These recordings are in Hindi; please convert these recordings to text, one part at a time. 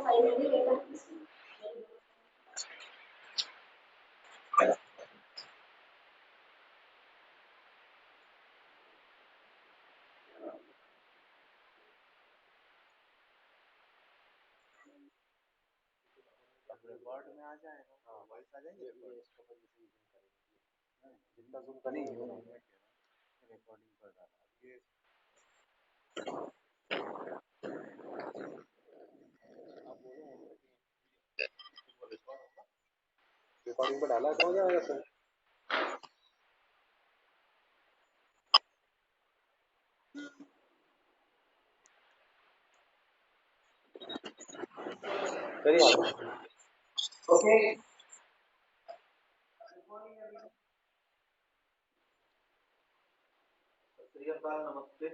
फाइनली लेकर रिकॉर्ड में आ जाएगा। हाँ वॉइस आ जाएगी, इसको पोजीशन करेंगे जितना जूम करेंगे रिकॉर्डिंग कर डाला ये आप बोलो रिकॉर्डिंग पर डाला तो हो जाएगा सर। करिए ओके नमस्ते।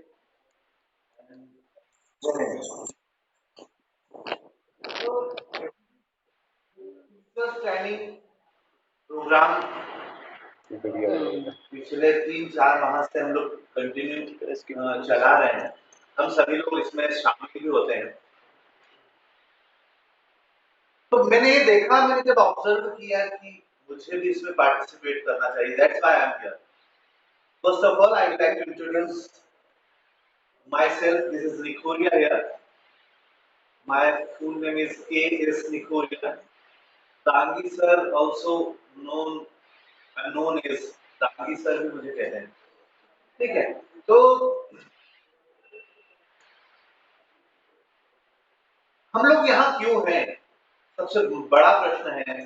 ट्रेनिंग प्रोग्राम पिछले 3-4 माह से हम लोग कंटिन्यू चला रहे हैं। हम सभी लोग इसमें शामिल भी होते हैं। तो मैंने ये देखा, मैंने जब ऑब्जर्व किया कि मुझे भी इसमें पार्टिसिपेट करना चाहिए। That's why I am here. First of all I would like to introduce myself. This is Nikhoria here. My full name is K.S. Nikhoria. Dangi sir also known as Dangi sir भी मुझे कहते हैं। ठीक है, तो हम लोग यहाँ क्यों हैं, सबसे बड़ा प्रश्न है।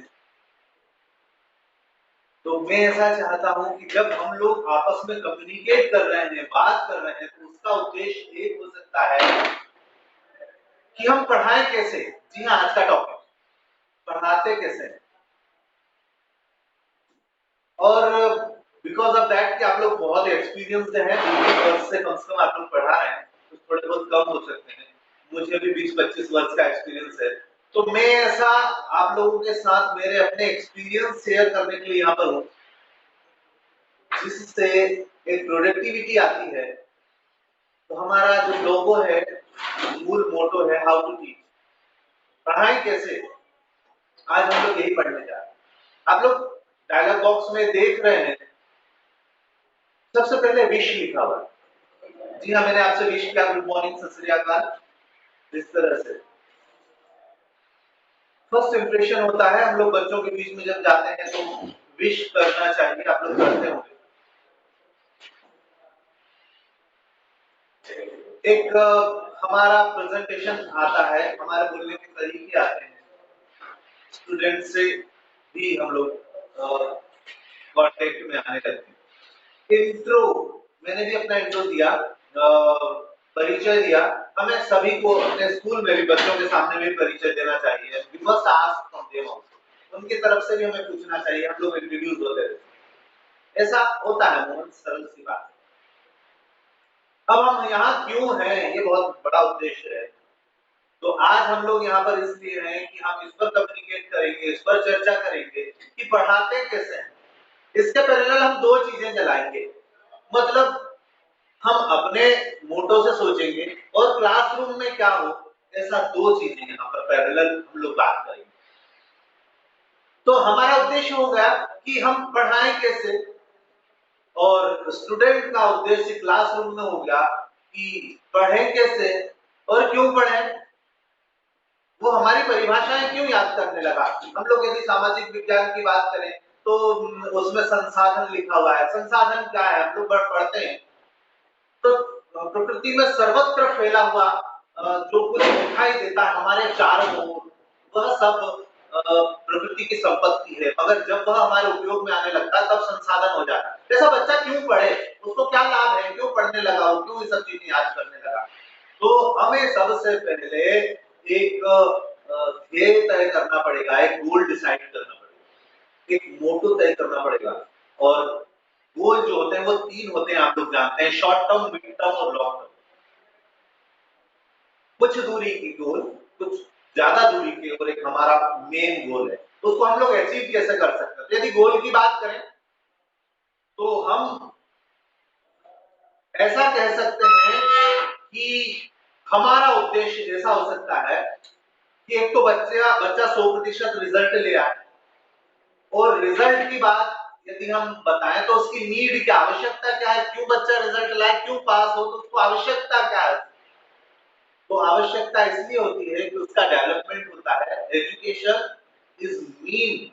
तो मैं ऐसा चाहता हूं कि जब हम लोग आपस में कम्युनिकेट कर रहे हैं, बात कर रहे हैं, तो उसका उद्देश्य एक हो सकता है कि हम पढ़ाएं कैसे। जी हाँ, आज का टॉपिक पढ़ाते कैसे। और बिकॉज ऑफ दैट कि आप लोग बहुत एक्सपीरियंस्ड हैं, 20 वर्ष से कम आप लोग पढ़ा रहे हैं, तो थोड़े बहुत कम हो सकते हैं। मुझे भी 20-25 वर्ष का एक्सपीरियंस है। तो मैं ऐसा आप लोगों के साथ मेरे अपने एक्सपीरियंस शेयर करने के लिए यहाँ पर हूँ, जिससे एक प्रोडक्टिविटी आती है। तो हमारा जो लोगो है, मूल मोटो है, हाउ टू टीच, पढ़ाई कैसे। आज हम लोग यही पढ़ने जा रहे हैं। आप लोग डायलॉग बॉक्स में देख रहे हैं, सबसे पहले विश लिखा हुआ है। जी हाँ, मैंने आपसे विश किया, गुड मॉर्निंग, सत श्री अकाल, इस तरह से फर्स्ट इंप्रेशन होता है। हम लोग बच्चों के बीच में जब जाते हैं तो विश करना चाहिए, आप लोग करते होंगे। एक हमारा प्रेजेंटेशन आता है, हमारे बोलने के तरीके आते हैं, स्टूडेंट से भी हम लोग कांटेक्ट में आने लगते हैं। इंट्रो, मैंने भी अपना इंट्रो दिया, परिचय दिया। हमें सभी को अपने स्कूल में भी बच्चों के सामने भी परिचय देना चाहिए। We must ask from them also, उनकी तरफ से भी हमें पूछना चाहिए। हम लोग इंट्रोड्यूस होते हैं, ऐसा होता है, मोहन, सरल सी बात। अब हम यहाँ क्यों हैं, ये बहुत बड़ा उद्देश्य है। तो आज हम लोग यहाँ पर इसलिए हैं कि हम इस पर कम्युनिकेट करेंगे, इस पर चर्चा करेंगे कि पढ़ाते कैसे हैं। इसके पैरेलल हम दो चीजें चलाएंगे, मतलब हम अपने मोटो से सोचेंगे और क्लासरूम में क्या हो, ऐसा दो चीजें यहाँ पर पैरेलल हम लोग बात करेंगे। तो हमारा उद्देश्य होगा कि हम पढ़ाएं कैसे, और स्टूडेंट का उद्देश्य क्लासरूम में हो गया कि पढ़ें कैसे और क्यों पढ़ें। वो हमारी परिभाषाएं क्यों याद करने लगा। हम लोग यदि सामाजिक विज्ञान की बात करें तो उसमें संसाधन लिखा हुआ है। संसाधन क्या है, हम लोग पढ़ते हैं तो प्रकृति में सर्वत्र फैला हुआ जो कुछ दिखाई देता है हमारे चारों ओर, वह सब प्रकृति की संपत्ति है। मगर जब वह हमारे उपयोग में आने लगता है तब संसाधन हो जाता है। ऐसा बच्चा क्यों पढ़े, उसको क्या लाभ है, क्यों पढ़ने लगा, वो क्यों ये सब चीजें याद करने लगा। तो हमें सबसे पहले एक ध्येय तय करना पड़ेगा, एक गोल डिसाइड करना पड़ेगा, एक मोटो तय करना पड़ेगा। और गोल जो होते हैं वो 3 होते हैं, आप लोग जानते हैं, शॉर्ट टर्म, मिड टर्म और लॉन्ग टर्म। कुछ दूरी की गोल, कुछ ज्यादा दूरी के, और एक हमारा मेन गोल है। तो उसको हम लोग अचीव कैसे कर सकते हैं। तो यदि गोल की बात करें तो हम ऐसा कह सकते हैं कि हमारा उद्देश्य ऐसा हो सकता है कि एक तो बच्चा 100% रिजल्ट ले आए, और रिजल्ट की बात यदि हम बताएं तो उसकी नीड क्या, आवश्यकता क्या है, क्यों बच्चा रिजल्ट लाए, क्यों पास हो, तो उसको आवश्यकता क्या है। तो आवश्यकता इसलिए होती है कि उसका डेवलपमेंट होता है। Education is mean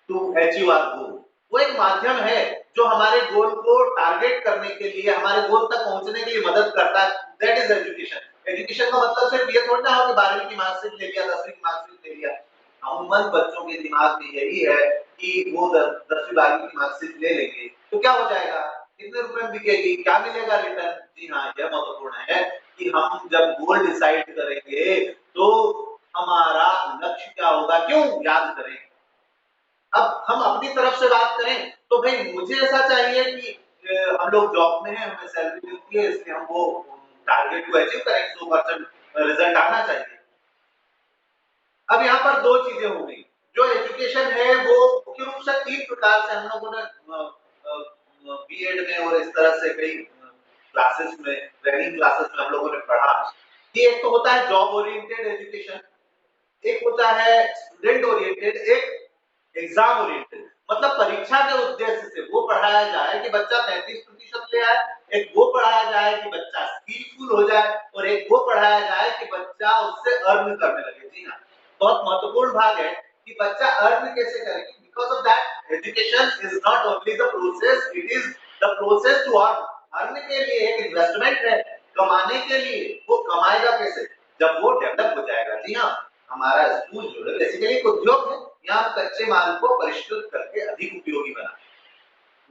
to achieve our goal. वो एक माध्यम है जो हमारे गोल को टारगेट करने के लिए, हमारे गोल तक पहुंचने के लिए मदद करता है। That is education. एजुकेशन का मतलब सिर्फ ये थोड़ी ना हो कि 12वीं की मार्कशीट ले लिया, 10वीं की मार्कशीट ले लिया। अमूमन बच्चों के दिमाग में यही है कि वो 10वीं 12वीं की मार्कशीट ले लेंगे तो क्या हो जाएगा, कितने रुपए में बिकेगी, क्या मिलेगा रिटर्न। जी हाँ, यह महत्वपूर्ण है कि हम जब गोल डिसाइड करेंगे तो हमारा लक्ष्य क्या होगा, क्यों याद करें। अब हम अपनी तरफ से बात करें तो भाई मुझे ऐसा चाहिए कि हम लोग जॉब में हैं, हमें सैलरी मिलती है, इसलिए हम वो टारगेट को अचीव करें, 100% रिजल्ट आना चाहिए। अब यहाँ पर दो चीजें हो गई। जो एजुकेशन है वो मुख्य रूप से 3 प्रकार से हम लोगों ने बीएड में और इस तरह से कई क्लासेस में, ट्रेनिंग क्लासेस में हम लोगों ने पढ़ा कि एक तो होता है जॉब ओरिएंटेड एजुकेशन, एक होता है स्टूडेंट ओरिएंटेड, एक एग्जाम ओरिएंटेड। मतलब परीक्षा के उद्देश्य से वो पढ़ाया जाए कि बच्चा 33% ले आए, एक वो पढ़ाया जाए कि बच्चा स्किलफुल हो जाए, और एक वो पढ़ाया जाए कि बच्चा उससे अर्न करने लगे। जी हाँ, बहुत महत्वपूर्ण भाग है कि बच्चा अर्न कैसे करेगी। Because of that education is not only the process, it is the process to earn. Earn के लिए एक इन्वेस्टमेंट है, कमाने के लिए। वो कमाएगा कैसे, जब वो डेवलप हो जाएगा। जी हाँ, हमारा स्कूल जो है बेसिकली एक उद्योग है, यहाँ कच्चे माल को परिष्कृत करके अधिक उपयोगी बना।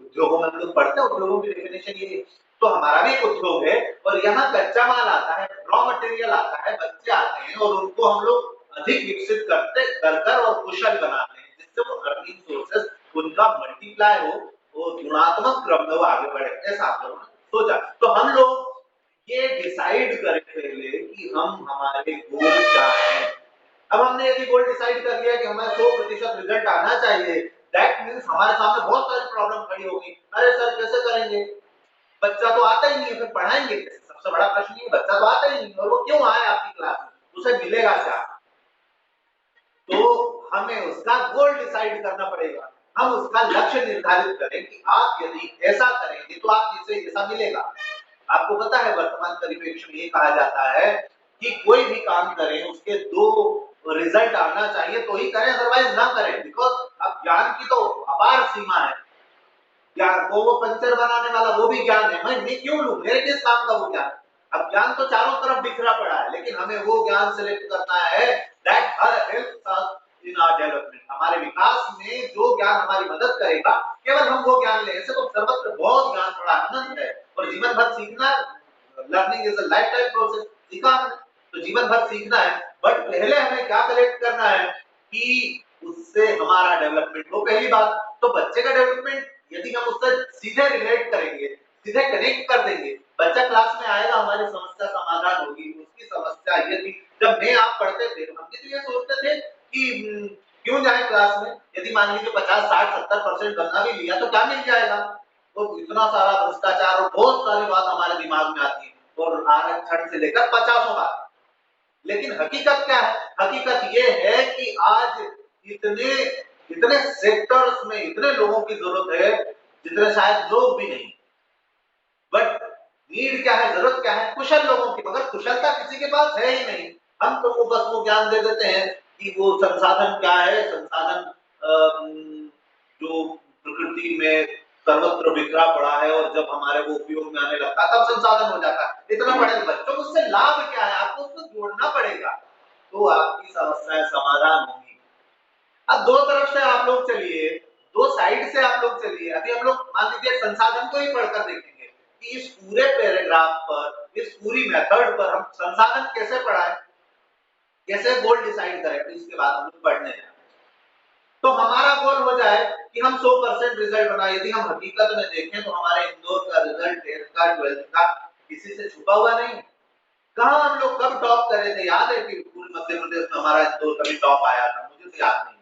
उद्योगों में हम लोग पढ़ते हैं, उद्योगों की डेफिनेशन ये है। तो हमारा भी एक उद्योग है, और यहाँ कच्चा माल आता है, रॉ मटेरियल आता है, बच्चे आते हैं और उनको हम लोग अधिक विकसित करते कर और कुशल बनाते हैं, जिससे वो अर्निंग सोर्सेस उनका मल्टीप्लाई हो, वो गुणात्मक क्रम में वो आगे बढ़े, ऐसा आप लोगों ने सोचा। तो हम लोग ये डिसाइड करें पहले कि हम हमारे गोल क्या है। अब हमने यदि गोल डिसाइड कर लिया कि हमें 100% रिजल्ट आना चाहिए, दैट मींस हमारे सामने बहुत सारी प्रॉब्लम खड़ी होगी। अरे सर कैसे करेंगे, बच्चा तो आता ही नहीं है, फिर पढ़ाएंगे कैसे। सबसे बड़ा प्रश्न ये, बच्चा तो आता ही नहीं, और वो क्यों आए आपकी क्लास में, उसे मिलेगा क्या। तो हमें उसका गोल डिसाइड करना पड़ेगा, हम उसका लक्ष्य निर्धारित करें कि आप यदि ऐसा करेंगे तो आप इसे ऐसा मिलेगा। आपको पता है वर्तमान परिप्रेक्ष्य में ये कहा जाता है कि कोई भी काम करें उसके 2 रिजल्ट आना चाहिए तो ही करें, अदरवाइज ना करें। बिकॉज अब ज्ञान की तो अपार सीमा है। ज्ञान वो पंचर बनाने वाला वो भी ज्ञान है, मैं क्यों लूं, मेरे किस काम का वो ज्ञान। अब ज्ञान तो चारों तरफ बिखरा पड़ा है, लेकिन हमें वो ज्ञान सिलेक्ट करना है that her helps us in our development. हमारे विकास में जो ज्ञान हमारी मदद करेगा, केवल हम वो ज्ञान लें। ऐसे तो सर्वत्र बहुत ज्ञान पड़ा अनंत है, और जीवन भर सीखना, learning is a life time process. सीखा हमने तो जीवन भर सीखना है, बट पहले हमें क्या कलेक्ट करना है कि उससे हमारा डेवलपमेंट हो, पहली बात। तो बच्चे का डेवलपमेंट यदि हम उससे सीधे रिलेट करेंगे, सीधे कनेक्ट कर देंगे, बच्चा क्लास में आएगा, हमारी समस्या समाधान होगी। उसकी समस्या ये थी, जब मैं आप पढ़ते थे तो हम भी तो ये सोचते थे कि क्यों जाए क्लास में, यदि मान लीजिए 50 60 70% गंदा भी लिया तो क्या मिल जाएगा। तो इतना सारा भ्रष्टाचार और बहुत सारी बात हमारे दिमाग में आती है, और आरक्षण से लेकर 50 बात। लेकिन हकीकत क्या है, हकीकत ये है कि आज इतने इतने सेक्टर्स में इतने लोगों की जरूरत है जितने शायद लोग भी नहीं। बट नीड क्या है, जरूरत क्या है, कुशल लोगों की। मगर कुशलता किसी के पास है ही नहीं। हम तो वो बस वो ज्ञान दे देते हैं कि वो संसाधन क्या है, संसाधन जो प्रकृति में सर्वत्र बिखरा पड़ा है, और जब हमारे वो उपयोग में आने लगता है तब संसाधन हो जाता है। इतना पढ़े बच्चों को उससे लाभ क्या है, आपको उसको जोड़ना पड़ेगा तो आपकी समस्याएं समाधान होंगी। अब दो तरफ से आप लोग चलिए, दो साइड से आप लोग चलिए। अभी हम लोग मान लीजिए संसाधन को ही पढ़कर देखेंगे कि इस पूरे पैराग्राफ पर, इस पूरी मेथड पर हम संसाधन कैसे पढ़ाएं, कैसे गोल डिसाइड करें। तो इसके बाद हम लोग पढ़ने जाए तो हमारा गोल हो जाए कि हम 100% रिजल्ट बनाए। यदि हम हकीकत में देखें तो हमारे इंदौर का रिजल्ट 10th का 12th का किसी से छुपा हुआ नहीं। कहां हम लोग कब टॉप करे थे, याद है कि पूरे मध्य प्रदेश में हमारा इंदौर कभी टॉप आया था, मुझे तो याद नहीं।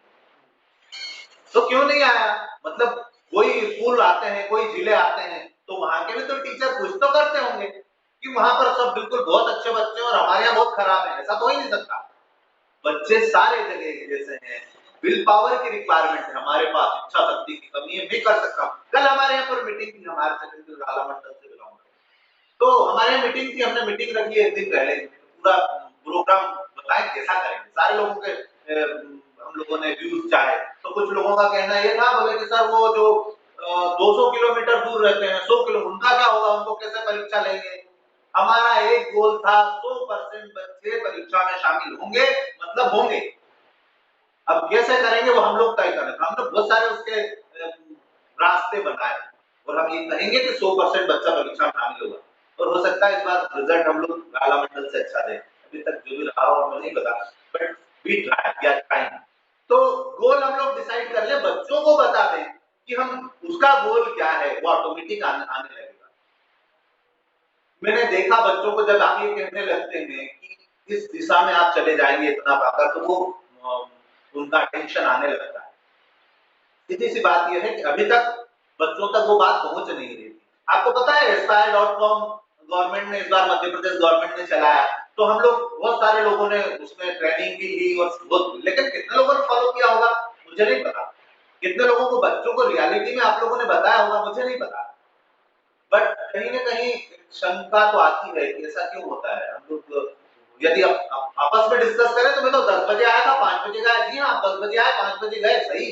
तो क्यों नहीं आया, मतलब कोई स्कूल आते हैं, कोई जिले आते हैं, तो वहां के भी तो टीचर कुछ तो करते होंगे। कि वहां पर सब बिल्कुल बहुत अच्छे बच्चे हैं और हमारे यहाँ बहुत खराब है, ऐसा तो हो ही नहीं सकता। बच्चे सारे जगह एक जैसे हैं। विल पावर की रिक्वायरमेंट है हमारे पास, इच्छा शक्ति की कमी है, मैं कर सकता हूँ। कल हमारे यहाँ पर मीटिंग थी, हमारे सेकेंडरी झाला मंडल से बिलोंग, तो हमारे यहाँ मीटिंग थी, हमने मीटिंग रखी एक दिन पहले, पूरा प्रोग्राम बताएं कैसा करेंगे, सारे लोगों के हम लोगों ने व्यूज चाहे। तो कुछ लोगों का कहना ये था, बोले कि सर वो जो 200 किलोमीटर दूर रहते हैं, 100 किलो, उनका क्या होगा, उनको कैसे परीक्षा लेंगे। हमारा एक गोल था 100% बच्चे परीक्षा में शामिल होंगे, मतलब होंगे। अब कैसे करेंगे वो हम लोग तय करें, हमने बहुत सारे उसके रास्ते बनाए और हम ये कहेंगे कि 100% बच्चा परीक्षा में शामिल होगा। और हो सकता है इस बार रिजल्ट हम लोग गाला मंडल से अच्छा दें, अभी तक जो भी रहा हो हमें नहीं पता, बट वी ट्राई। तो गोल हम लोग डिसाइड कर ले, बच्चों को बता दें कि हम उसका गोल क्या है, वो ऑटोमेटिक आने लगेगा। मैंने देखा बच्चों को जब आप ये कहने लगते हैं कि इस दिशा में आप चले जाएंगे इतना पाकर, तो वो उनका अटेंशन आने लगता है। सीधी सी बात यह है कि अभी तक बच्चों तक वो बात पहुंच नहीं रही थी। आपको पता है aspire.com गवर्नमेंट ने इस बार, मध्य प्रदेश गवर्नमेंट ने चलाया, तो हम लोग बहुत सारे लोगों ने उसमें ट्रेनिंग भी ली और बहुत, लेकिन कितने लोगों ने फॉलो किया होगा मुझे नहीं पता। कितने लोगों को, बच्चों को रियलिटी में आप लोगों ने बताया होगा मुझे नहीं पता। बट कहीं ना कहीं शंका तो आती है कि ऐसा क्यों होता है। हम लोग यदि आपस में डिस्कस करें तो मैं तो 10 बजे आया था, 5 बजे गया, जी हाँ 10 बजे आए 5 बजे गए, सही,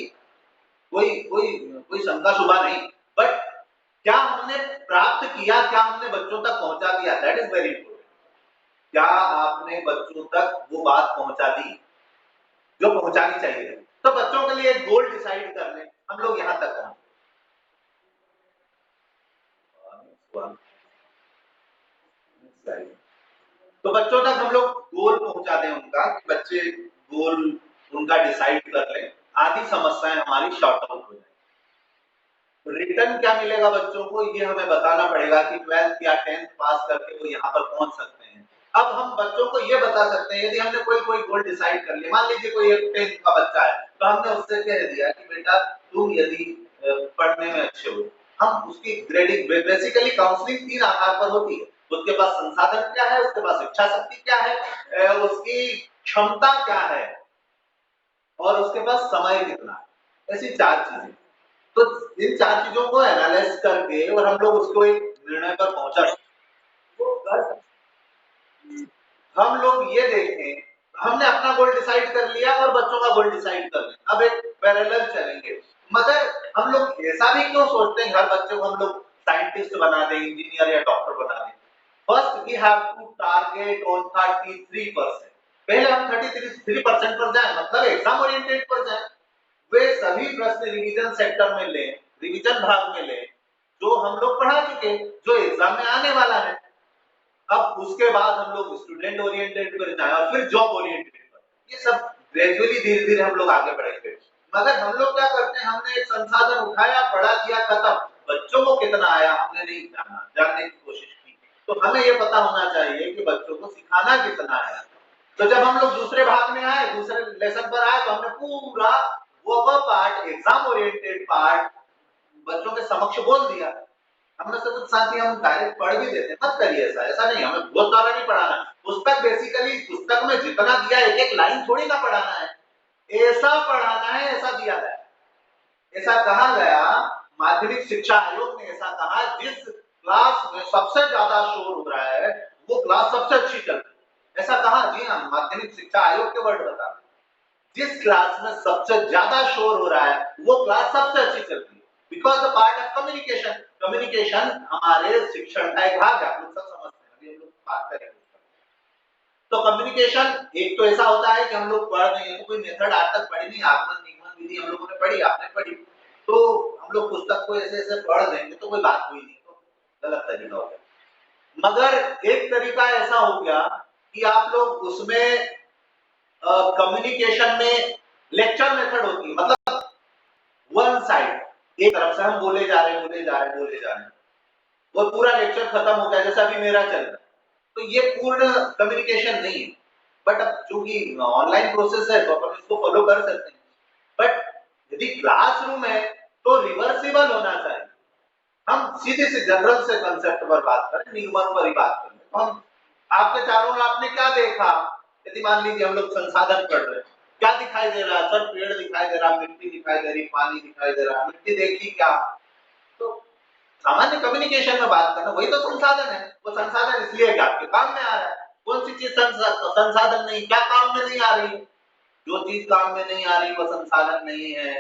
कोई कोई कोई शंका शुबा नहीं। बट क्या हमने प्राप्त किया, क्या हमने बच्चों तक पहुंचा दिया, दैट इज वेरी इंपॉर्टेंट। क्या आपने बच्चों तक वो बात पहुंचा दी जो पहुंचानी चाहिए। तो बच्चों के लिए एक गोल डिसाइड कर लें, हम लोग यहां तक पहुंचे। तो बच्चों तक हम लोग गोल पहुंचा दें उनका, कि बच्चे गोल उनका डिसाइड कर लें, आधी समस्याएं हमारी शॉर्ट आउट हो जाए। रिटर्न क्या मिलेगा बच्चों को, ये हमें बताना पड़ेगा कि 12th या 10th पास करके वो यहाँ पर पहुंच सकते हैं। अब हम बच्चों को ये बता सकते हैं, यदि हमने कोई कोई गोल डिसाइड कर लिया, मान लीजिए कोई एक 10th का बच्चा है, तो हमने उससे कह दिया कि बेटा तुम यदि पढ़ने में अच्छे हो, हम उसकी ग्रेडिंग, बेसिकली काउंसलिंग 3 आधार पर होती है। उसके पास संसाधन क्या है, उसके पास इच्छा शक्ति क्या है, उसकी क्षमता क्या है, और उसके पास समय कितना है, ऐसी 4 चीजें। तो इन 4 चीजों को एनालाइज करके और हम लोग उसको एक निर्णय पर पहुंचा, वो कर सकते। हम लोग ये देखें, हमने अपना गोल डिसाइड कर लिया और बच्चों का गोल डिसाइड कर लिया, अब एक पैरेलल चलेंगे। मगर हम लोग ऐसा भी क्यों सोचते हैं हर बच्चे को हम लोग साइंटिस्ट बना दें, इंजीनियर या डॉक्टर बना दें। First we have to target on 33%। पहले हम 33% पर जाएं, मतलब एग्जाम ओरिएंटेड पर जाएं। वे सभी प्रश्न रिवीजन सेक्टर में लें, रिवीजन भाग में लें, जो हम लोग पढ़ा चुके, जो एग्जाम में आने वाला है। अब उसके बाद हम लोग स्टूडेंट ओरिएंटेड पर जाएं और फिर जॉब ओरिएंटेड पर। ये सब ग्रेजुअली धीरे धीरे हम लोग आगे बढ़ेंगे। मगर हम लोग क्या करते हैं, हमने एक संसाधन उठाया, पढ़ा दिया, खत्म। बच्चों को कितना आया हमने नहीं जाना, जानने की कोशिश की। तो हमें ये पता होना चाहिए कि बच्चों को सिखाना कितना है। तो जब हम लोग दूसरे भाग में आए, दूसरे लेसन पर आए, तो हमने पूरा वो पार्ट, एग्जाम ओरिएंटेड पार्ट बच्चों के समक्ष बोल दिया। हमने सब कुछ साथी हम डायरेक्ट पढ़ भी देते, मत करिए ऐसा, ऐसा नहीं, हमें बहुत सारा नहीं पढ़ाना। पुस्तक बेसिकली, पुस्तक में जितना दिया एक एक लाइन थोड़ी ना पढ़ाना है, ऐसा पढ़ाना है ऐसा दिया गया, ऐसा कहा गया। माध्यमिक शिक्षा आयोग ने ऐसा कहा, जिस क्लास में सबसे ज्यादा शोर हो रहा है वो क्लास सबसे अच्छी चल रही है, ऐसा कहा। जी हाँ, माध्यमिक शिक्षा आयोग के वर्ड बता, जिस क्लास में सबसे ज्यादा शोर हो रहा है वो क्लास सबसे अच्छी चल रही है। Because the part of communication, communication हमारे शिक्षण का एक भाग है, आप लोग सब समझते हैं, अभी हम लोग बात करेंगे। तो कम्युनिकेशन एक तो ऐसा होता है कि हम लोग पढ़ रहे हैं, तो कोई मेथड आज तक पढ़ी नहीं, आगमन निगमन विधि हम लोगों ने पढ़ी, आपने पढ़ी, तो हम लोग पुस्तक को ऐसे ऐसे पढ़ देंगे तो कोई बात हुई नहीं, तो गलत तरीका हो गया। मगर एक तरीका ऐसा हो गया कि आप लोग उसमें कम्युनिकेशन में लेक्चर मेथड होती है, मतलब वन साइड, एक तरफ से हम बोले जा रहे हैं, बोले जा रहे हैं, बोले जा रहे हैं, और पूरा लेक्चर खत्म हो गया, जैसा अभी मेरा चल रहा है। तो ये पूर्ण कम्युनिकेशन नहीं है। बट अब चूंकि ऑनलाइन प्रोसेस है तो अपन इसको फॉलो कर सकते हैं। बट यदि क्लासरूम है तो रिवर्सिबल होना चाहिए। हम सीधे से जनरल से कंसेप्ट पर बात करें, निगमन पर ही बात करें, हम आपके चारों ओर आपने क्या देखा? यदि मान लीजिए हम लोग संसाधन पढ़ रहे हैं, क्या दिखाई दे रहा है सर? पेड़ दिखाई दे रहा, मिट्टी दिखाई दे रही, पानी दिखाई दे रहा। मिट्टी देखी क्या? तो सामान्य कम्युनिकेशन में बात करना वही तो संसाधन है। वो संसाधन इसलिए कि आपके काम में आ रहा है। कौन सी चीज संसाधन नहीं, क्या काम में नहीं आ रही है? जो चीज काम में नहीं आ रही वो संसाधन नहीं है।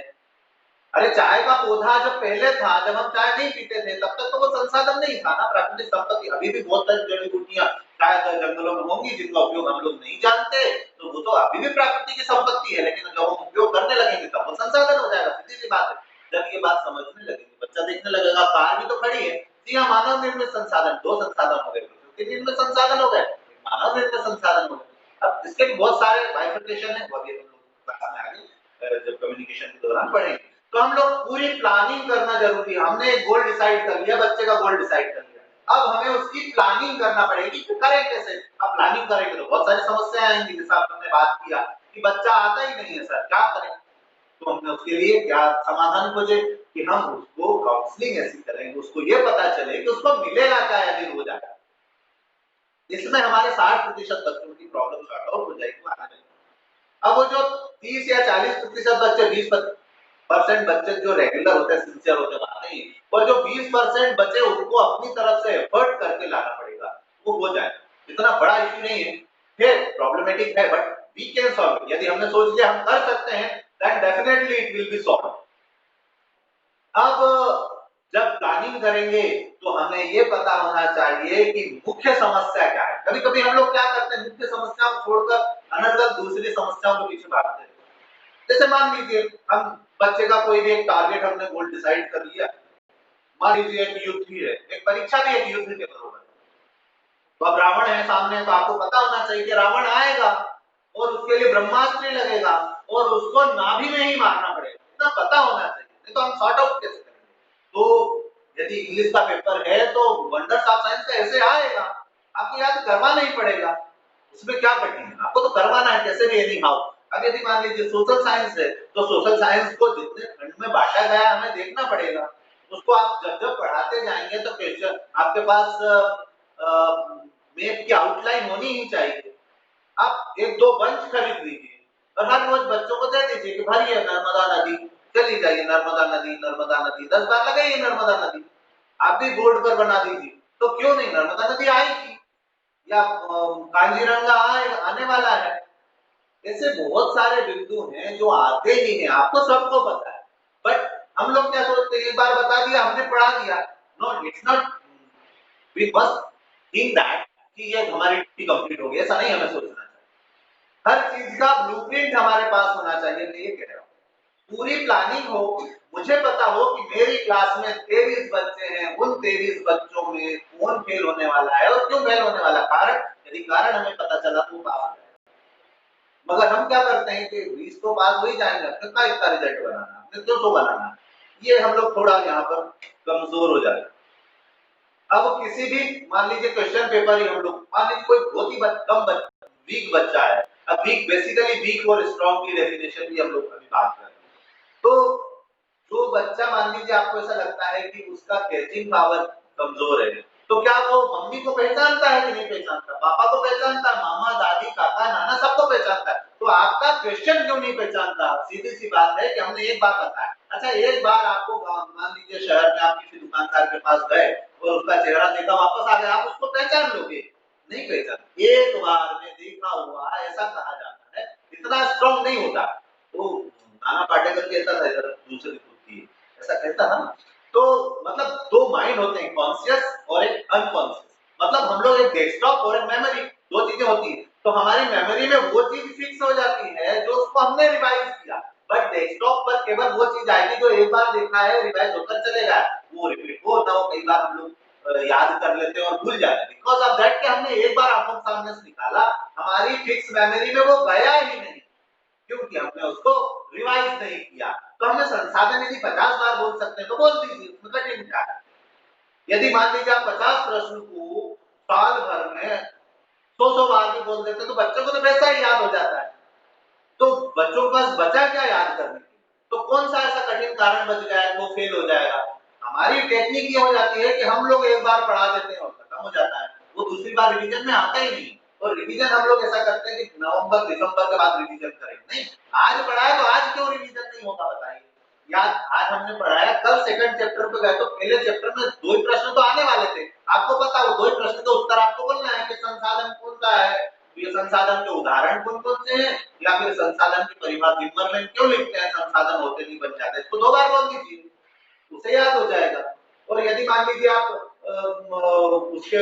अरे चाय का पौधा जब पहले था, जब हम चाय नहीं पीते थे, तब तक तो वो संसाधन नहीं था ना, प्राकृतिक संपत्ति। अभी भी बहुत सारी जड़ी बूटियां शायद जंगलों में होंगी जिनका उपयोग हम लोग नहीं जानते, तो वो तो अभी भी प्रकृति की संपत्ति है, लेकिन जब हम उपयोग करने लगेंगे तब वो संसाधन हो जाएगा। सीधी सी बात है। जब ये बात समझने लगेंगे, बच्चा देखने लगेगा कार भी तो खड़ी है, जी हाँ, मानव निर्मित संसाधन। दो संसाधन हो गए, प्रकृति निर्मित संसाधन हो गए, मानव निर्मित संसाधन हो गए। अब इसके भी बहुत सारे बाइफरकेशन है, वो अभी हम लोग क्लास में आगे जब कम्युनिकेशन के दौरान पढ़ेंगे। तो हम लोग पूरी प्लानिंग करना जरूरी है। हमने एक गोल डिसाइड कर लिया, बच्चे का गोल डिसाइड कर लिया, अब हमें उसकी प्लानिंग करना पड़ेगी कि करें कैसे। अब प्लानिंग करेंगे तो बहुत सारी समस्याएं आएंगी, जैसा आपने बात किया कि बच्चा आता ही नहीं है सर, क्या करें? तो हमने उसके लिए क्या समाधान खोजे कि हम उसको काउंसलिंग ऐसी करेंगे, उसको ये पता चले कि उसको मिलेगा क्या यदि हो जाएगा। इसमें हमारे 60% बच्चों की प्रॉब्लम सॉर्ट आउट हो जाएगी आने में। अब वो जो 30 या 40% बच्चे, 20% बच्चे जो रेगुलर होते हैं, सिंसियर होते हैं, बात नहीं, और जो 20% बच्चे उनको अपनी तरफ से एफर्ट करके लाना पड़ेगा, वो हो जाएगा। इतना बड़ा इशू नहीं है, प्रॉब्लमेटिक है, but we can solve it. यदि हमने सोच लिया हम कर सकते हैं, then definitely it will be solve. अब जब प्लानिंग करेंगे तो हमें ये पता होना चाहिए कि मुख्य समस्या क्या है। कभी-कभी हम लोग क्या करते हैं, मुख्य समस्याओं को छोड़कर अनर्गल दूसरी समस्याओं के पीछे भागते हैं। जैसे मान लीजिए हम बच्चे का कोई भी एक टारगेट, हमने गोल डिसाइड कर लिया। मान लीजिए एक युद्ध ही है, एक परीक्षा भी एक युद्ध के बराबर है। तो अब रावण है सामने, तो आपको पता होना चाहिए कि रावण आएगा और उसके लिए ब्रह्मास्त्र लगेगा और उसको नाभि में ही मारना पड़ेगा, इतना पता होना चाहिए, नहीं तो हम सॉर्ट आउट कैसे करेंगे। तो यदि इंग्लिश का पेपर है तो वंडर्स ऑफ साइंस का ऐसे आएगा, आपको याद करवाना ही पड़ेगा। उसमें क्या कठिन है, आपको तो करवाना है कैसे भी, एनी हाउ। अब यदि मान लीजिए सोशल साइंस है, तो सोशल साइंस को जितने खंड में बांटा गया हमें देखना पड़ेगा। उसको आप जब जब पढ़ाते जाएंगे तो क्वेश्चन आपके पास मैप की आउटलाइन होनी ही चाहिए। आप एक दो बंच खरीद लीजिए और हर रोज बच्चों को दे दीजिए कि भरिए नर्मदा नदी, चली जाइए नर्मदा नदी, नर्मदा नदी, 10 बार लगाइए नर्मदा नदी। आप भी बोर्ड पर बना दीजिए, तो क्यों नहीं नर्मदा नदी आएगी, या कांजीरंगा आने वाला है। ऐसे बहुत सारे बिंदु हैं जो आते ही हैं, आपको सबको पता है, बट हम लोग क्या सोचते हैं, एक बार बता दिया हमने पढ़ा दिया। No, it's not, we must think that कि ये हमारी ड्यूटी कंप्लीट हो गई, ऐसा नहीं हमें सोचना चाहिए। हर चीज का ब्लूप्रिंट हमारे पास होना चाहिए। मैं ये कह रहा हूँ पूरी प्लानिंग हो, मुझे पता हो कि मेरी क्लास में 23 बच्चे हैं, उन 23 बच्चों में कौन फेल होने वाला है और क्यों फेल होने वाला, कारण यदि कारण हमें पता चला तो पास हो जाएगा। मगर हम क्या करते हैं कि 20 तो पास हो ही जाएंगे, अपने का इतना रिजल्ट बनाना, अपने 200 बनाना, ये हम लोग थोड़ा यहाँ पर कमजोर हो जाते हैं। अब किसी भी मान लीजिए क्वेश्चन पेपर ही हम लोग, मान लीजिए कोई बहुत ही कम वीक बच्चा है। अब वीक बेसिकली वीक और स्ट्रॉन्ग की डेफिनेशन भी हम लोग अभी बात कर रहे हैं। तो जो बच्चा मान लीजिए आपको ऐसा लगता है कि उसका कैचिंग पावर कमजोर है, तो क्या वो मम्मी को पहचानता है कि नहीं पहचानता, पापा को पहचानता है, मामा दादी काका नाना सबको पहचानता है, तो आपका क्वेश्चन क्यों नहीं पहचानता? सीधी सी बात है कि हमने एक बार बताया। अच्छा, एक बार आपको मान लीजिए शहर में आप किसी दुकानदार के पास गए और उसका चेहरा देखा, वापस आ गए, आप उसको पहचान लोगे? नहीं पहचान। एक बार में देखा हुआ ऐसा कहा जाता है, इतना स्ट्रॉन्ग नहीं होता। तो नाना पाटेकर कहता था इधर दूसरी बुद्धि, ऐसा कहता ना। तो मतलब दो माइंड होते हैं, कॉन्शियस और एक अनकॉन्शियस। मतलब हम लोग एक डेस्कटॉप और एक मेमोरी, दो चीजें होती है। तो हमारी मेमोरी में वो चीज फिक्स हो जाती है जो उसको हमने रिवाइज किया, बट डेस्कटॉप पर केवल वो चीज आएगी जो एक बार देखा है, रिवाइज होकर चलेगा, वो रिपीट हो ना हो, कई बार हम लोग याद कर लेते हैं और भूल जाते हैं, बिकॉज ऑफ दैट कि हमने एक बार आंखों के सामने से निकाला, हमारी फिक्स मेमोरी में वो गया ही नहीं, क्योंकि हमने उसको रिवाइज नहीं किया। तो हमने संसाधन यदि 50 बार बोल सकते हैं तो बोल दीजिए, उसमें कठिन क्या है। यदि मान लीजिए आप 50 प्रश्न को साल भर में 100 बार भी बोल देते हैं तो बच्चों को तो वैसा ही याद हो जाता है। तो बच्चों के पास बचा क्या याद करने के लिए? तो कौन सा ऐसा कठिन कारण बच गया है वो फेल हो जाएगा? हमारी टेक्निक ये हो जाती है कि हम लोग एक बार पढ़ा देते हैं और खत्म हो जाता है। वो दूसरी बार रिवीजन में आता ही नहीं। और रिवीजन हम लोग ऐसा करते हैं कि नवंबर दिसंबर के बाद रिवीजन करेंगे, नहीं, आज पढ़ाया तो आज क्यों रिवीजन नहीं होगा बताइए। या आज हमने पढ़ाया, कल सेकंड चैप्टर पे गए तो पहले चैप्टर में 2 ही प्रश्न तो आने वाले थे, आपको पता वो 2 ही प्रश्न का उत्तर आपको बोलना है कि संसाधन कौन सा है, ये संसाधन के उदाहरण कौन कौन से हैं, या फिर संसाधन की परिभाषा जिम्मरमैन क्यों लिखते हैं संसाधन होते नहीं बन जाते, इसको 2 बार बोल दीजिए, उसे याद हो जाएगा। और यदि मान लीजिए आप उसके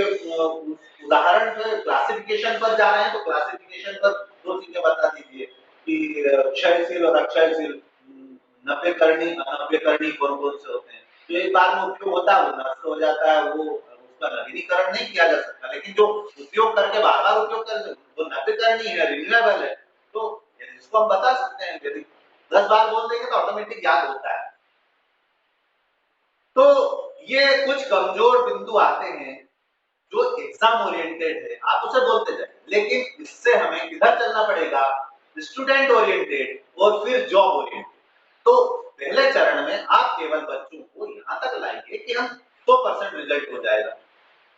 उदाहरण पे क्लासिफिकेशन पर जा रहे हैं तो क्लासिफिकेशन पर 2 चीजें बता दीजिए कि क्षयशील और अक्षयशील, नव्यकरणीय अनव्यकरणीय कौन कौन से होते हैं। तो एक बार में उपयोग होता है वो नष्ट हो जाता है, वो उसका नवीनीकरण नहीं किया जा सकता, लेकिन जो उपयोग करके बार बार उपयोग कर वो नव्यकरणीय है, रिन्यूएबल है, तो इसको हम बता सकते हैं। यदि 10 बार बोल देंगे तो ऑटोमेटिक याद होता है। तो ये कुछ कमजोर बिंदु आते हैं जो एग्जाम ओरिएंटेड है, आप उसे बोलते जाइए, लेकिन इससे हमें किधर चलना पड़ेगा, स्टूडेंट ओरिएंटेड और फिर जॉब ओरिएंटेड। तो पहले चरण में आप केवल बच्चों को यहां तक लाइए कि हम 100% रिजल्ट हो जाएगा।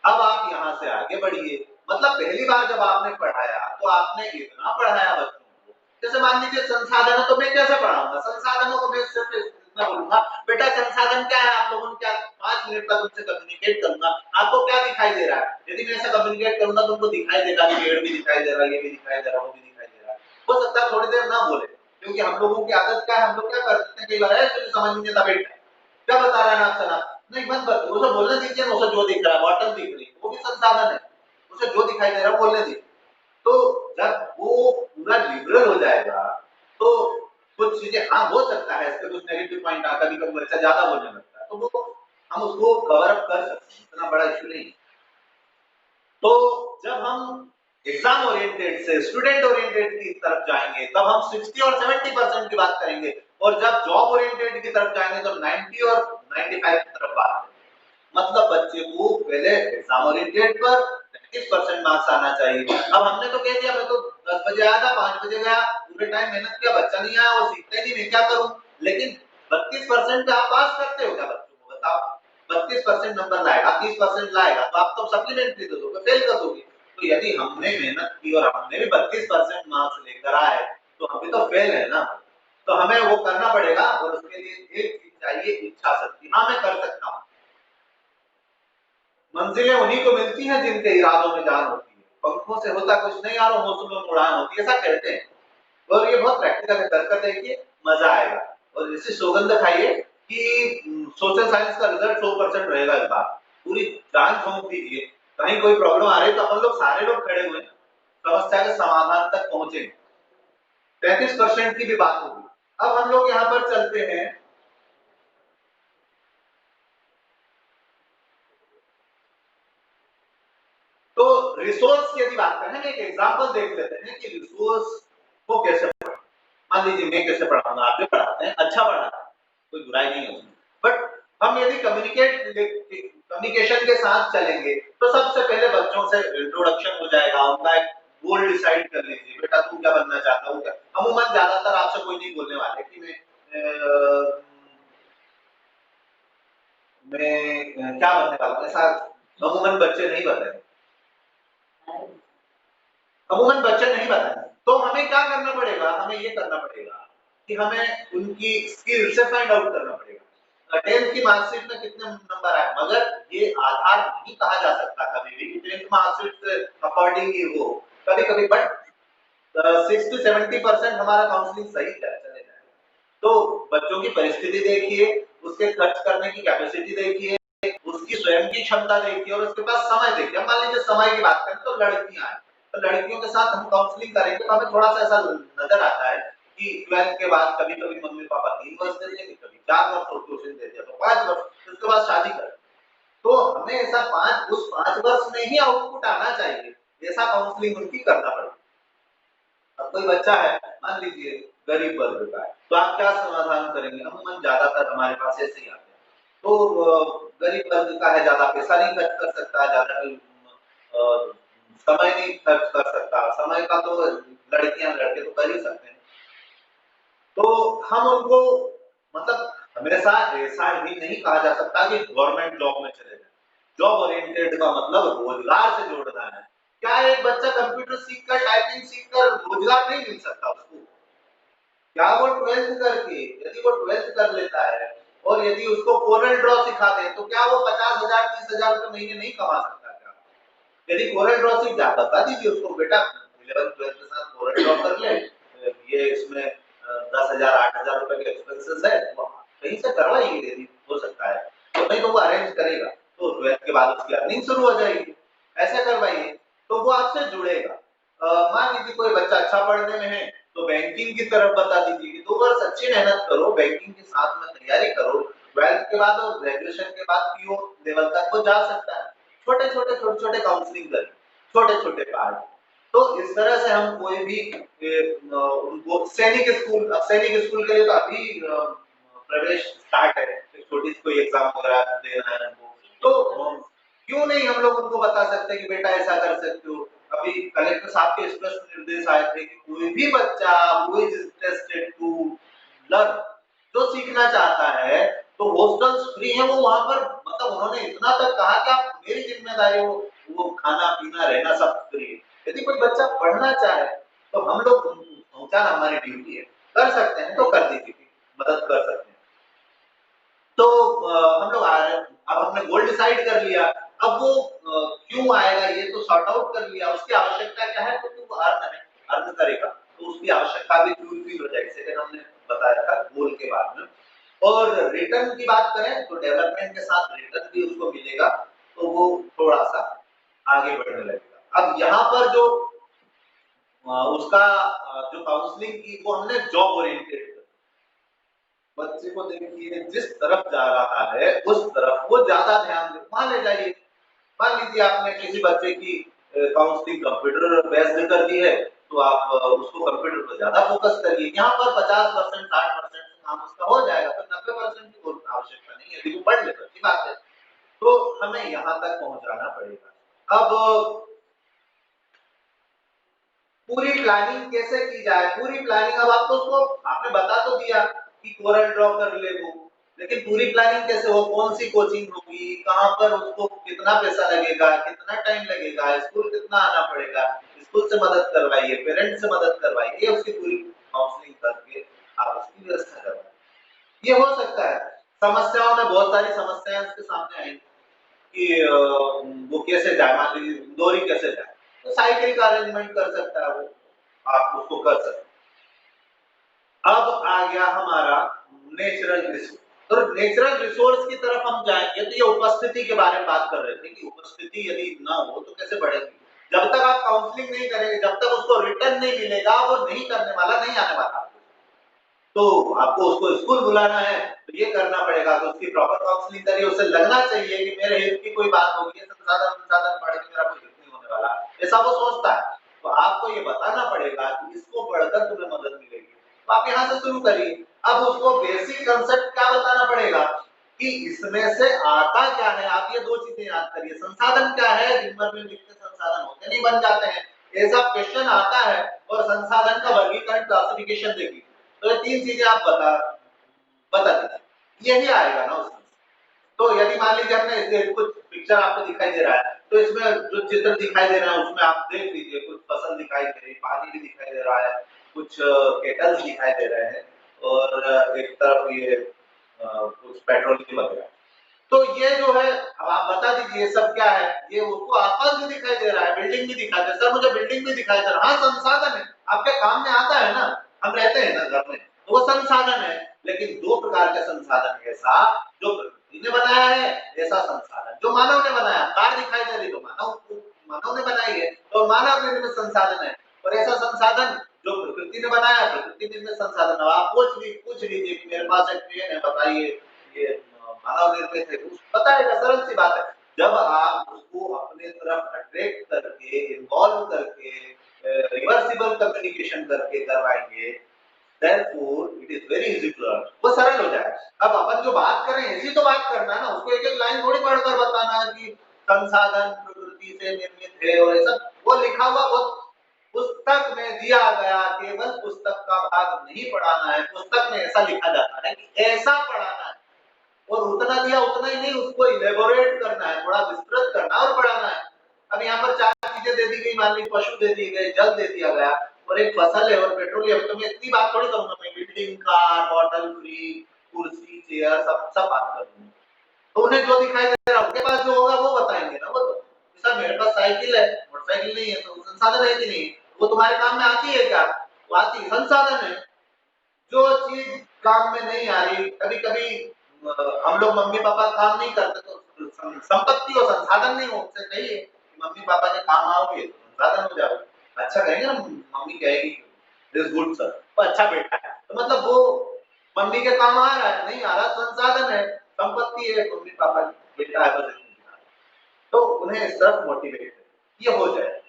अब आप यहां से आगे बढ़िए, मतलब पहली बार जब आपने पढ़ाया तो आपने इतना पढ़ाया बच्चों को, जैसे मान लीजिए संसाधन, तो मैं कैसे पढ़ाऊंगा संसाधनों को, मैं सिर्फ इतना बोलूंगा बेटा संसाधन क्या है, आप लोगों ने क्या 5 मिनट तक उनसे कम्युनिकेट करूंगा, आपको क्या दिखाई दे रहा है, यदि मैं ऐसा कम्युनिकेट करूंगा तो उनको दिखाई देगा कि पेड़ भी दिखाई दे रहा है, ये भी दिखाई दे रहा है, वो भी दिखाई दे रहा है, हो सकता है थोड़ी देर ना बोले, क्योंकि हम लोगों की आदत क्या है, हम लोग क्या करते हैं कई बार, तुझे समझ नहीं आता बेटा क्या बता रहा है ना सना, नहीं मत कर, उसे बोलने दीजिए, उसे जो दिख रहा है बॉटल दिख रही है वो भी संसाधन है, उसे जो दिखाई दे रहा है बोलने दीजिए। तो जब वो पूरा लिबरल हो जाएगा तो कुछ चीजें हाँ हो सकता है इसके कुछ नेगेटिव पॉइंट आता, कभी कभी बच्चा ज्यादा बोलने लगता है, तो वो हम उसको कवर अप कर सकते हैं, इतना बड़ा इशू नहीं। तो जब हम एग्जाम ओरिएंटेड से स्टूडेंट ओरिएंटेड की तरफ जाएंगे तब हम 60 और 70% की बात करेंगे, और जब जॉब ओरिएंटेड की तरफ जाएंगे तो 90 और 95 की तरफ बात करेंगे। मतलब बच्चे को पहले एग्जाम ओरिएंटेड पर 30% मार्क्स आना चाहिए। अब हमने तो कह दिया मैं तो 10 बजे आया था, 5 बजे गया, पूरे टाइम मेहनत किया, बच्चा नहीं आया, वो सीखता ही नहीं, मैं क्या करूं। लेकिन 32% पे आप पास करते हो क्या बच्चों को, बताओ। 32% नंबर लाएगा, 30% लाएगा तो आप तो सप्लीमेंट्री दे दोगे, फेल कर दोगे। तो यदि हमने मेहनत की और हमने भी 32% मार्क्स लेकर आए तो हम भी तो फेल है ना। तो हमें वो करना पड़ेगा, और उसके लिए एक चीज चाहिए, इच्छा शक्ति। हाँ मैं कर सकता हूँ। मंजिलें उन्हीं को मिलती हैं जिनके इरादों में जान होती है, पंखों से होता कुछ नहीं यार, हौसलों में उड़ान होती है, ऐसा कहते हैं। और ये बहुत प्रैक्टिकल है, करके देखिए मजा आएगा। और इसे सौगंध खाइए कि सोशल साइंस का रिजल्ट 100% रहेगा इस बार, पूरी जान झोंक दीजिए। कहीं कोई प्रॉब्लम आ रही है तो अपन लोग सारे लोग खड़े हुए हैं, समस्या के समाधान तक पहुंचे। 33% की भी बात होगी। अब हम लोग यहाँ पर चलते हैं, तो रिसोर्स की यदि बात करें, एक एग्जांपल देख लेते हैं कि रिसोर्स को कैसे पढ़ें। मान लीजिए मैं कैसे पढ़ाऊंगा, आप भी पढ़ाते हैं, अच्छा पढ़ाते हैं, कोई बुराई नहीं है उसमें, बट हम यदि कम्युनिकेशन के साथ चलेंगे तो सबसे पहले बच्चों से इंट्रोडक्शन हो जाएगा, उनका एक गोल डिसाइड कर लीजिए, बेटा तू क्या बनना चाहता है। अमूमन ज्यादातर आपसे कोई नहीं बोलने वाले कि मैं क्या बनने वाला हूं, ऐसा अमूमन बच्चे नहीं बताएंगे, अमूमन बच्चे नहीं बताएंगे। तो हमें क्या करना पड़ेगा, हमें ये करना पड़ेगा कि हमें उनकी स्किल से फाइंड आउट करना पड़ेगा। 10th की मार्कशीट में कितने नंबर आए, मगर ये आधार नहीं कहा जा सकता कभी भी कि 10th मार्कशीट से अकॉर्डिंग ही वो, कभी कभी बट 60 to 70% हमारा काउंसलिंग सही चले जाए। तो बच्चों की परिस्थिति देखिए, उसके खर्च करने की कैपेसिटी देखिए, उसकी स्वयं की क्षमता देखिए, और उसके पास समय देखिए। मान लीजिए समय की बात करें तो लड़कियां हैं, तो लड़कियों के साथ हम काउंसलिंग करेंगे तो हमें थोड़ा सा ऐसा नजर आता है कि 12th के बाद कभी कभी मम्मी पापा 3 वर्ष दे देंगे, कभी 4 वर्ष और ट्यूशन दे दिया तो 5 वर्ष, उसके बाद शादी कर। तो हमें ऐसा उस 5 वर्ष में ही आउटपुट आना चाहिए, ऐसा काउंसलिंग उनकी करना पड़ेगा। अब कोई बच्चा है मान लीजिए गरीब वर्ग का है, तो आप क्या समाधान करेंगे, अमूमन ज्यादातर हमारे पास ऐसे ही आते हैं। तो गरीब वर्ग का है, ज्यादा पैसा नहीं खर्च कर सकता, ज्यादा समय नहीं खर्च कर सकता, समय का तो लड़कियां लड़के तो कर ही सकते हैं। तो हम उनको, मतलब हमेशा ऐसा ही नहीं कहा जा सकता कि गवर्नमेंट जॉब में चले जाए, जॉब ओरिएंटेड का मतलब रोजगार से जोड़ना है। क्या एक बच्चा कंप्यूटर सीखकर, टाइपिंग सीखकर रोजगार नहीं मिल सकता उसको? क्या वो 12th करके, यदि वो 12th कर लेता है और यदि उसको कोरल ड्रॉ सिखा दें, तो क्या वो 50,000 30,000 रुपए महीने नहीं कमा सकता क्या? यदि कोरल ड्रॉ सीख जाए, बता दीजिए उसको, बेटा 11th 12th के साथ कोरल ड्रॉ कर ले, ये इसमें 10,000 8,000 रुपए के एक्सपेंसेस है, वो कहीं से करवाइए यदि हो सकता है, तो नहीं तो वो अरेंज करेगा, तो 12th के बाद उसकी अर्निंग शुरू हो जाएगी, ऐसे करवाइए, तो वो आपसे जुड़ेगा। मान लीजिए कोई बच्चा अच्छा पढ़ने में है, तो बैंकिंग की तरफ बता दीजिए कि 2 वर्ष अच्छी मेहनत करो, बैंकिंग के साथ में तैयारी करो, 12th के बाद और ग्रेजुएशन के बाद पीओ लेवल तक वो जा सकता है। छोटे-छोटे काउंसलिंग करें, छोटे-छोटे पार्ट। तो इस तरह से हम कोई भी उनको सैनिक स्कूल के लिए तो अभी प्रवेश स्टार्ट है, एक छोटी सी कोई एग्जाम वगैरह देना है उनको, तो क्यों नहीं हम लोग उनको बता सकते हैं कि बेटा ऐसा कर सकते हो। अभी कलेक्टर साहब के स्पष्ट निर्देश आए थे कि कोई भी बच्चा who is interested to learn, जो सीखना चाहता है, तो हॉस्टल्स फ्री है, वो वहां पर, मतलब उन्होंने इतना तक कहा कि आप मेरी जिम्मेदारी हो, वो खाना पीना रहना सब फ्री है। यदि कोई बच्चा पढ़ना चाहे तो हम लोग पहुंचाना हमारी ड्यूटी है, कर सकते हैं तो कर दीजिए, मदद कर सकते हैं। तो हम लोग आ रहे हैं, अब हमने गोल डिसाइड कर लिया, अब वो क्यों आएगा ये तो सॉर्ट आउट कर लिया, उसकी आवश्यकता क्या है, क्योंकि वो अर्न है, अर्न करेगा, तो उसकी आवश्यकता भी फुलफिल हो जाएगी, सेकंड हमने बताया था गोल के बाद में। और रिटर्न की बात करें तो डेवलपमेंट के साथ रिटर्न भी उसको मिलेगा, तो वो थोड़ा सा आगे बढ़ने लगेगा। अब यहाँ पर जो उसका जो काउंसलिंग की वो हमने जॉब ओरिएंटेड, बच्चे को देखिए जिस तरफ जा रहा है उस तरफ वो ज्यादा ध्यान दे, वहां ले जाइए। मान लीजिए आपने किसी बच्चे की काउंसलिंग कंप्यूटर बेस्ड कर दी है, तो आप उसको कंप्यूटर पर ज्यादा फोकस करिए, यहाँ पर 50% 60% काम उसका हो जाएगा, तो 90% की कोई आवश्यकता नहीं है, यदि वो पढ़ ले तो अच्छी बात है। तो हमें यहाँ तक पहुंचाना पड़ेगा। अब पूरी प्लानिंग कैसे की जाए, पूरी प्लानिंग, अब आपको उसको आपने बता तो दिया कि कोरल ड्रॉ कर ले वो, लेकिन पूरी प्लानिंग कैसे हो, कौन सी कोचिंग होगी, कहाँ पर उसको कितना पैसा लगेगा, कितना टाइम लगेगा, स्कूल कितना आना पड़ेगा, स्कूल से मदद करवाइए, पेरेंट्स से मदद करवाइए, उसकी पूरी काउंसलिंग करके आप उसकी व्यवस्था करवाइए। ये हो सकता है। समस्याओं में बहुत सारी समस्याएं उसके सामने आई कि वो कैसे जाए, मान लीजिए इंदौरी कैसे जाए, तो साइकिल का अरेंजमेंट कर सकता है वो, आप उसको कर सकते हैं। अब आ गया हमारा नेचुरल रिसोर्स, तो नेचुरल रिसोर्स की तरफ हम जाएंगे तो ये उपस्थिति के बारे में बात कर रहे थे कि उपस्थिति यदि ना हो तो कैसे बढ़ेगी। जब तक आप काउंसलिंग नहीं करेंगे, जब तक उसको रिटर्न नहीं मिलेगा, वो नहीं करने वाला, नहीं आने वाला। तो आपको उसको स्कूल बुलाना है तो ये करना पड़ेगा, तो उसकी प्रॉपर काउंसलिंग करिए, उसे लगना चाहिए कि मेरे हित की कोई बात होगी, संसाधन संसाधन पढ़ के मेरा कोई हित नहीं होने वाला, ऐसा वो सोचता है। तो आपको ये बताना पड़ेगा कि इसको पढ़कर तुम्हें मदद मिलेगी, तो आप यहाँ से शुरू करिए। अब उसको बेसिक कंसेप्ट क्या बताना पड़ेगा कि इसमें से आता क्या है, आप ये दो चीजें याद करिए, संसाधन क्या है, दिन भर में लिखते संसाधन होते नहीं, बन जाते हैं, ऐसा क्वेश्चन आता है, और संसाधन का वर्गीकरण क्लासिफिकेशन देखिए, तो ये तीन चीजें आप बता दीजिए, यही आएगा ना उसमें। तो यदि मान लीजिए हमने कुछ पिक्चर आपको दिखाई दे रहा है, तो इसमें जो चित्र दिखाई दे रहा है उसमें आप देख लीजिए, कुछ फसल दिखाई दे रही है, पानी भी दिखाई दे रहा है, कुछ केटल्स दिखाई दे रहे हैं, और एक तरफ ये कुछ पेट्रोलियम वगैरह। तो ये जो है, अब आप बता दीजिए ये सब क्या है, ये उसको आसपास भी दिखाई दे रहा है, बिल्डिंग भी दिखाई दे, सर मुझे बिल्डिंग भी दिखाई दे रहा है, हाँ संसाधन है, आपके काम में आता है ना, हम रहते हैं ना घर में, तो वो संसाधन है। लेकिन दो प्रकार के संसाधन, ऐसा जो प्रकृति ने बनाया है, ऐसा संसाधन जो मानव ने बनाया, कार दिखाई दे रही तो मानव ने बनाई है, तो मानव निर्मित संसाधन है, और ऐसा संसाधन जो प्रकृति ने बनाया, प्रकृति निर्मित संसाधन। आप पूछ लीजिए मेरे पास एक ट्रेन है, बताइए ये मानव निर्मित है, बताएगा, सरल सी बात है। जब आप उसको अपने तरफ अट्रैक्ट करके, इन्वॉल्व करके, रिवर्सिबल कम्युनिकेशन करके करवाएंगे, therefore it is very easy to learn, वो सरल हो जाए। अब अपन जो बात कर रहे हैं इसी तो बात करना है ना, उसको एक एक लाइन थोड़ी पढ़कर बताना है कि संसाधन प्रकृति से निर्मित है, और ऐसा वो लिखा हुआ, वो पुस्तक में दिया गया, केवल पुस्तक का भाग नहीं पढ़ाना है, पुस्तक में ऐसा लिखा जाता है कि ऐसा पढ़ाना है, और उतना दिया उतना ही नहीं, उसको इलेबोरेट करना है, थोड़ा विस्तृत करना और बढ़ाना है। अब यहाँ पर 4 चीजें दे दी गई, मान ली पशु दे दिए गए, जल दे दिया गया और एक फसल है और पेट्रोलियम, तो मैं इतनी बात थोड़ी करूंगा, मैं बिल्डिंग, कार, बॉटल फ्री, कुर्सी, चेयर, सब सब बात करूंगा। तो उन्हें जो दिखाई दे रहा है उनके पास जो होगा वो बताएंगे ना। वो तो सर मेरे पास साइकिल है, मोटरसाइकिल नहीं है, तो संसाधन है कि नहीं, वो तुम्हारे काम में आती है क्या? वो आती है, संसाधन है। जो चीज काम में नहीं आ रही, कभी कभी हम लोग मम्मी पापा काम नहीं करते तो संपत्ति और संसाधन नहीं हो, उनसे कहिए कि मम्मी पापा के काम आओगे तो संसाधन हो जाओगे। अच्छा कहेंगे ना, मम्मी कहेगी दिस गुड सर, तो अच्छा बेटा है, तो मतलब वो मम्मी के काम आ रहा है, नहीं आ रहा संसाधन है, संपत्ति है, मम्मी पापा की, बेटा है बस। तो उन्हें इस तरफ मोटिवेट ये हो जाए।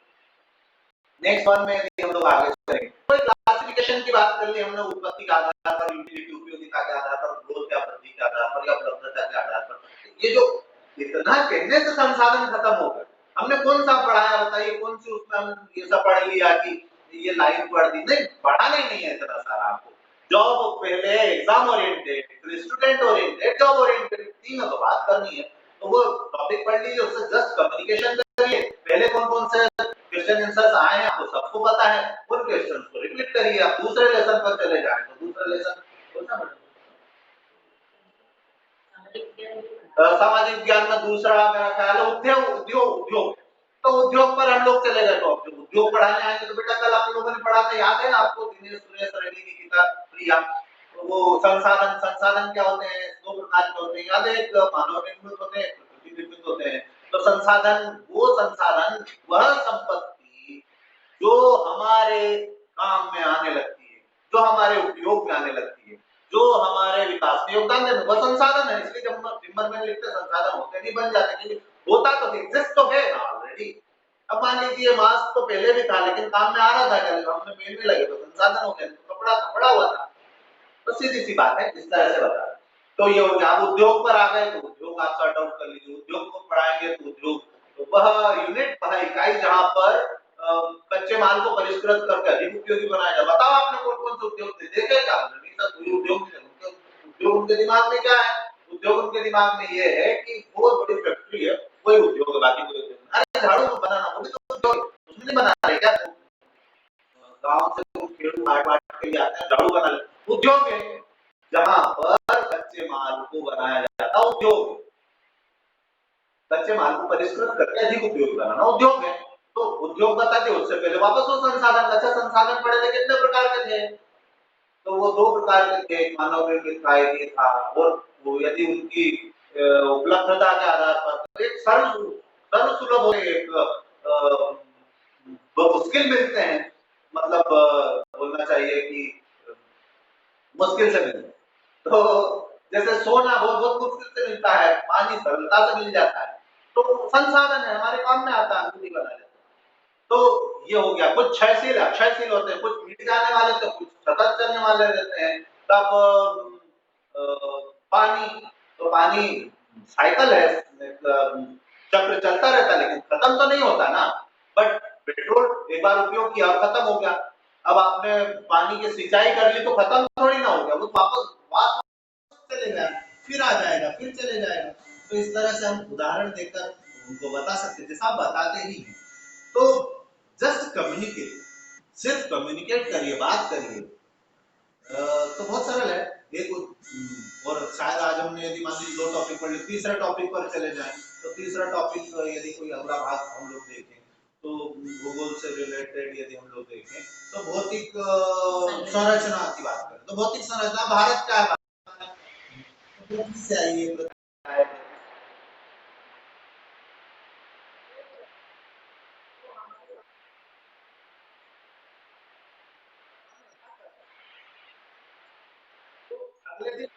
नेक्स्ट वन में यदि हम लोग आगे चलेंगे, कोई क्लासिफिकेशन की बात कर ली हमने, उत्पत्ति के आधार पर, यूटिलिटी उपयोगिता के आधार पर, ग्रोथ या वृद्धि के आधार पर या उपलब्धता के आधार पर। ये जो इतना कहने से संसाधन खत्म हो गए, हमने कौन सा पढ़ाया बताइए, कौन सी उसमें हम ये सब पढ़ लिया कि ये लाइन पढ़ दी, नहीं पढ़ाना ही नहीं है इतना सारा आपको। जॉब पहले एग्जाम ओरिएंटेड, फिर स्टूडेंट ओरिएंटेड, जॉब ओरिएंटेड, तीनों तो बात करनी है। तो वो टॉपिक पढ़ लीजिए, उससे जस्ट कम्युनिकेशन करिए, पहले कौन कौन से क्वेश्चन आंसर्स आए हैं आपको सबको पता है, उन क्वेश्चंस को रिपीट करिए। आप दूसरे लेसन पर चले जाएं तो दूसरा लेसन सामाजिक ज्ञान में दूसरा मेरा ख्याल है उद्योग, उद्योग तो उद्योग पर हम लोग चले गए। तो उद्योग पढ़ाने आएंगे तो बेटा कल आप लोगों ने पढ़ा था, याद है आपको, दिनेश सुरेश रेड्डी की किताब प्रिया, तो वो संसाधन, संसाधन क्या होते हैं, दो प्रकार के होते हैं, याद है, एक मानव निर्मित होते हैं, प्रकृति निर्मित होते हैं। तो संसाधन, वो संसाधन वह संपत्ति जो हमारे काम में आने लगती है, जो हमारे उपयोग में आने लगती है, जो हमारे विकास में योगदान देते हैं, वह संसाधन है। इसलिए जब हम टिम्बर में लिखते संसाधन होते नहीं, बन जाते, क्योंकि होता तो एग्जिस्ट तो है ना ऑलरेडी। अब मान लीजिए मास्क तो पहले भी था लेकिन काम में आ रहा था, क्या हमने पहनने लगे तो संसाधन हो गया, तो कपड़ा कपड़ा हुआ था। तो सीधी सी बात है, इस तरह से बता। तो ये हो गया। आप उद्योग पर आ गए तो उद्योग आप सॉर्ट आउट कर लीजिए, उद्योग को पढ़ाएंगे तो उद्योग, तो वह यूनिट, वह इकाई जहां पर कच्चे माल को परिष्कृत करके अधिक उपयोगी बनाया जाए। बताओ आपने कौन कौन से उद्योग देखे क्या? नहीं सर, कोई उद्योग नहीं। उद्योग उनके दिमाग में क्या है? उद्योग उनके दिमाग में ये है कि बहुत बड़ी फैक्ट्री है, कोई उद्योग है, बाकी कोई उद्योग। अरे झाड़ू बनाना वो भी तो उद्योग, उसमें नहीं बना रहे क्या? गांव से खेड़ू काट काट के आते हैं, झाड़ू बना ले, उद्योग है। जहां पर कच्चे माल को बनाया जाता, उद्योग है। कच्चे माल को परिष्कृत करके अधिक उपयोग बनाना उद्योग है। तो उद्योग बताते, उससे पहले वापस वो संसाधन, अच्छा संसाधन पढ़े थे कितने प्रकार के थे? तो वो दो प्रकार के थे, मानव निर्मित था, एक था, और वो यदि उनकी उपलब्धता के आधार पर, तो एक सर्व सुलभ हो, एक मुश्किल मिलते हैं, मतलब बोलना चाहिए कि मुश्किल से मिलते हैं। तो जैसे सोना बहुत बहुत मुश्किल से मिलता है, पानी सरलता से मिल जाता है, तो संसाधन है, हमारे काम में आता है, अंगूठी बना लेते हैं। तो ये हो गया। कुछ क्षयशील अक्षयशील होते हैं, कुछ मिट जाने वाले तो कुछ सतत चलने वाले रहते हैं। तब पानी, तो पानी साइकिल है, चक्र चलता रहता है लेकिन खत्म तो नहीं होता ना। बट पेट्रोल एक बार उपयोग किया और खत्म हो गया, अब आपने पानी की सिंचाई कर ली तो खत्म थोड़ी ना हो गया, वो वापस चलेगा, फिर आ जाएगा, फिर चले जाएगा। तो इस तरह से हम उदाहरण देकर उनको बता सकते, जैसा आप बताते ही हैं। तो जस्ट कम्युनिकेट, सिर्फ कम्युनिकेट करिए, बात करिए, तो बहुत सरल है। एक और शायद आज हमने यदि मान लीजिए 2 टॉपिक पढ़ लिए, तीसरा टॉपिक पर चले जाएं, तो तीसरा टॉपिक यदि कोई अगला भाग हम लोग देखें, तो भूगोल से रिलेटेड यदि हम लोग देखें, तो भौतिक संरचना की बात करें, तो भौतिक संरचना भारत का है, पृथ्वी से आई है, अगले दिन